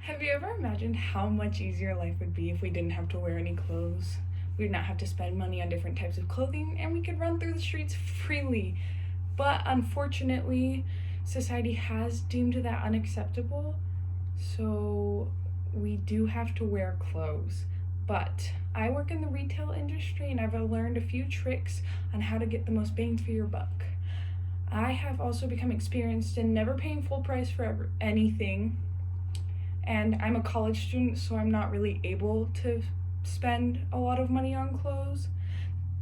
Have you ever imagined how much easier life would be if we didn't have to wear any clothes? We'd not have to spend money on different types of clothing and we could run through the streets freely. But unfortunately, society has deemed that unacceptable, so we do have to wear clothes. But I work in the retail industry and I've learned a few tricks on how to get the most bang for your buck. I have also become experienced in never paying full price for anything, and I'm a college student, so I'm not really able to spend a lot of money on clothes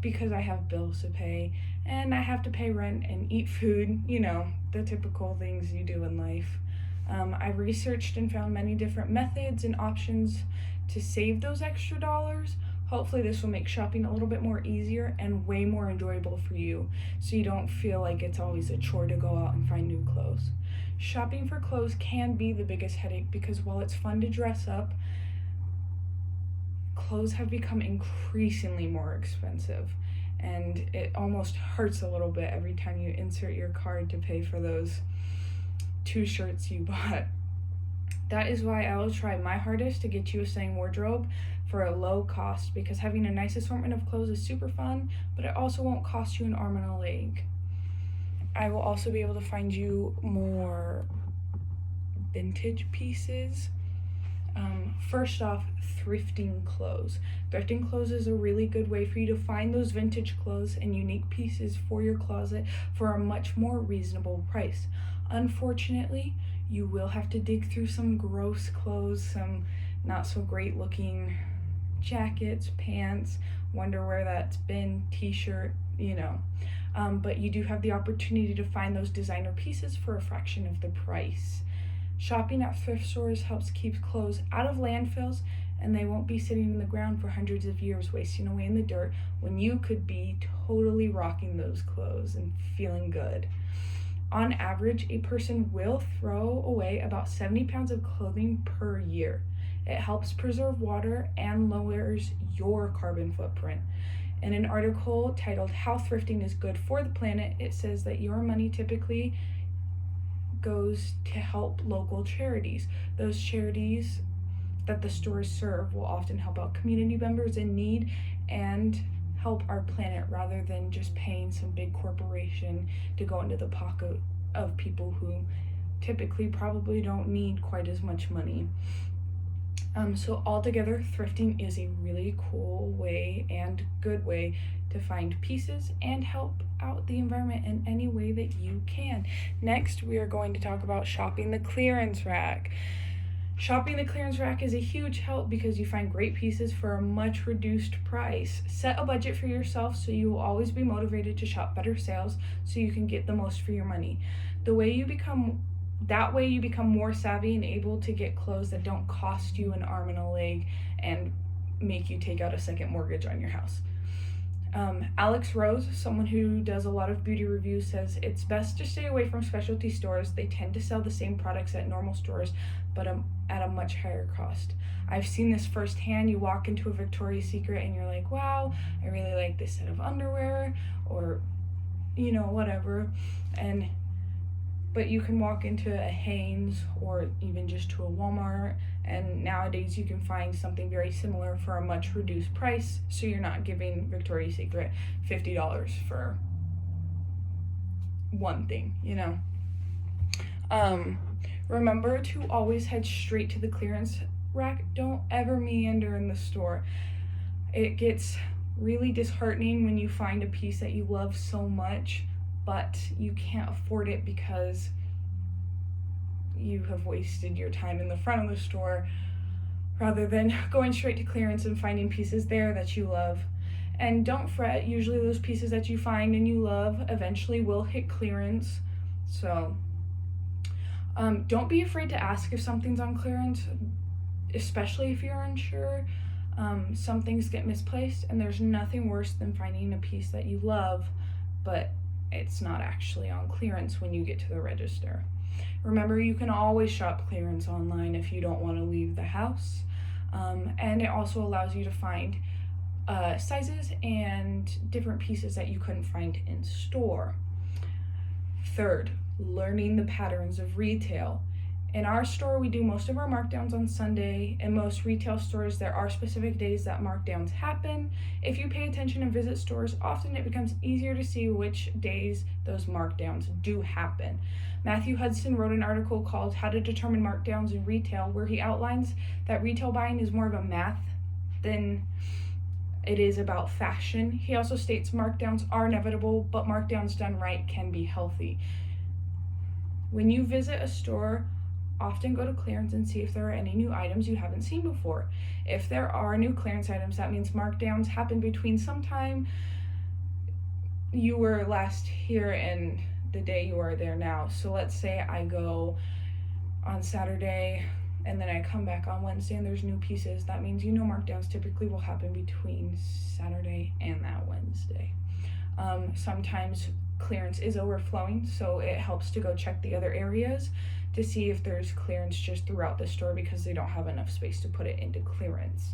because I have bills to pay and I have to pay rent and eat food, the typical things you do in life. I've researched and found many different methods and options to save those extra dollars. Hopefully, this will make shopping a little bit more easier and way more enjoyable for you so you don't feel like it's always a chore to go out and find new clothes. Shopping for clothes can be the biggest headache because while it's fun to dress up, clothes have become increasingly more expensive, and it almost hurts a little bit every time you insert your card to pay for those two shirts you bought. That is why I will try my hardest to get you a stunning wardrobe for a low cost, because having a nice assortment of clothes is super fun, but it also won't cost you an arm and a leg. I will also be able to find you more vintage pieces. First off, thrifting clothes. Thrifting clothes is a really good way for you to find those vintage clothes and unique pieces for your closet for a much more reasonable price. Unfortunately, you will have to dig through some gross clothes, some not so great looking jackets, pants, wonder where that's been, t-shirt, but you do have the opportunity to find those designer pieces for a fraction of the price. Shopping at thrift stores helps keep clothes out of landfills, and they won't be sitting in the ground for hundreds of years wasting away in the dirt when you could be totally rocking those clothes and feeling good. On average, a person will throw away about 70 pounds of clothing per year. It helps preserve water and lowers your carbon footprint. In an article titled How Thrifting is Good for the Planet, it says that your money typically goes to help local charities. Those charities that the stores serve will often help out community members in need and help our planet rather than just paying some big corporation to go into the pocket of people who typically probably don't need quite as much money. So altogether, thrifting is a really cool way and good way to find pieces and help out the environment in any way that you can. Next, we are going to talk about shopping the clearance rack. Shopping the clearance rack is a huge help because you find great pieces for a much reduced price. Set a budget for yourself so you will always be motivated to shop better sales so you can get the most for your money. That way you become more savvy and able to get clothes that don't cost you an arm and a leg and make you take out a second mortgage on your house. Alex Rose, someone who does a lot of beauty reviews, says it's best to stay away from specialty stores. They tend to sell the same products at normal stores, but at a much higher cost. I've seen this firsthand. You walk into a Victoria's Secret and you're like, wow, I really like this set of underwear, or whatever, but you can walk into a Hanes or even just to a Walmart, and nowadays you can find something very similar for a much reduced price, so you're not giving Victoria's Secret $50 for one thing, Remember to always head straight to the clearance rack. Don't ever meander in the store. It gets really disheartening when you find a piece that you love so much but you can't afford it because you have wasted your time in the front of the store rather than going straight to clearance and finding pieces there that you love. And don't fret, usually those pieces that you find and you love eventually will hit clearance. So don't be afraid to ask if something's on clearance, especially if you're unsure. Some things get misplaced, and there's nothing worse than finding a piece that you love but it's not actually on clearance when you get to the register. Remember, you can always shop clearance online if you don't want to leave the house. And it also allows you to find sizes and different pieces that you couldn't find in store. Third, learning the patterns of retail. In our store, we do most of our markdowns on Sunday. In most retail stores, there are specific days that markdowns happen. If you pay attention and visit stores often, it becomes easier to see which days those markdowns do happen. Matthew Hudson wrote an article called How to Determine Markdowns in Retail, where he outlines that retail buying is more of a math than it is about fashion. He also states markdowns are inevitable, but markdowns done right can be healthy. When you visit a store, often go to clearance and see if there are any new items you haven't seen before. If there are new clearance items, that means markdowns happen between sometime you were last here and the day you are there now. So let's say I go on Saturday and then I come back on Wednesday and there's new pieces. That means markdowns typically will happen between Saturday and that Wednesday. Sometimes clearance is overflowing, so it helps to go check the other areas to see if there's clearance just throughout the store because they don't have enough space to put it into clearance.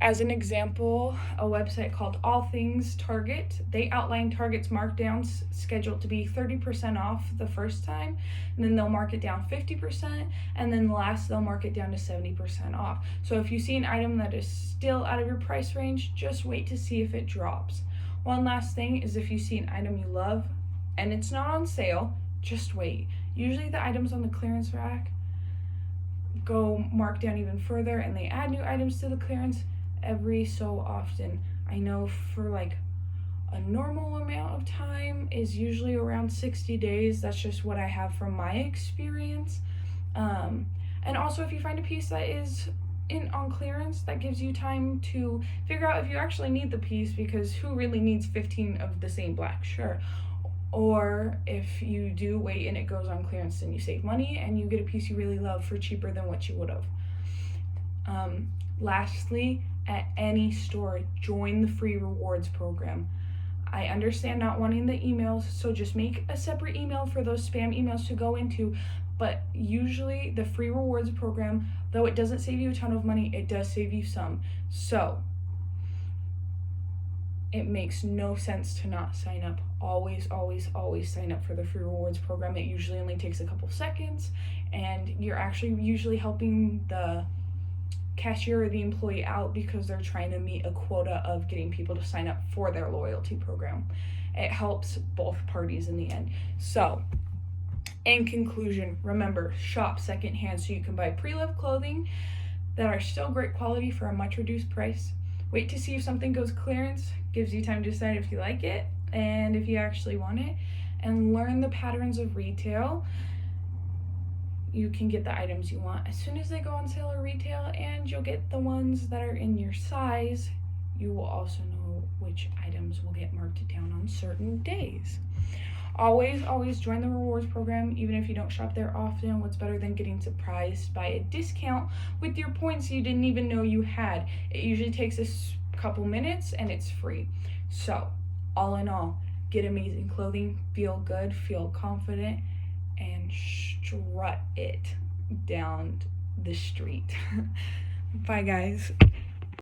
As an example, a website called All Things Target, they outline Target's markdowns scheduled to be 30% off the first time, and then they'll mark it down 50%, and then last they'll mark it down to 70% off. So if you see an item that is still out of your price range, just wait to see if it drops. One last thing is if you see an item you love and it's not on sale, just wait. Usually the items on the clearance rack go mark down even further and they add new items to the clearance every so often. I know for like a normal amount of time is usually around 60 days. That's just what I have from my experience. And also if you find a piece that is on clearance, that gives you time to figure out if you actually need the piece, because who really needs 15 of the same black shirt? Or if you do wait and it goes on clearance, then you save money and you get a piece you really love for cheaper than what you would have. Lastly, at any store, join the free rewards program. I understand not wanting the emails, so just make a separate email for those spam emails to go into, but usually the free rewards program, though it doesn't save you a ton of money, it does save you some. So it makes no sense to not sign up. Always sign up for the free rewards program. It usually only takes a couple seconds, and you're actually usually helping the cashier or the employee out because they're trying to meet a quota of getting people to sign up for their loyalty program. It helps both parties in the end. So, in conclusion, remember, shop secondhand so you can buy pre-loved clothing that are still great quality for a much reduced price. Wait to see if something goes clearance, gives you time to decide if you like it and if you actually want it, and learn the patterns of retail. You can get the items you want as soon as they go on sale or retail, and you'll get the ones that are in your size. You will also know which items will get marked down on certain days. Always join the rewards program, even if you don't shop there often. What's better than getting surprised by a discount with your points you didn't even know you had? It usually takes a couple minutes and it's free. So, all in all, get amazing clothing, feel good, feel confident, and strut it down the street. Bye, guys.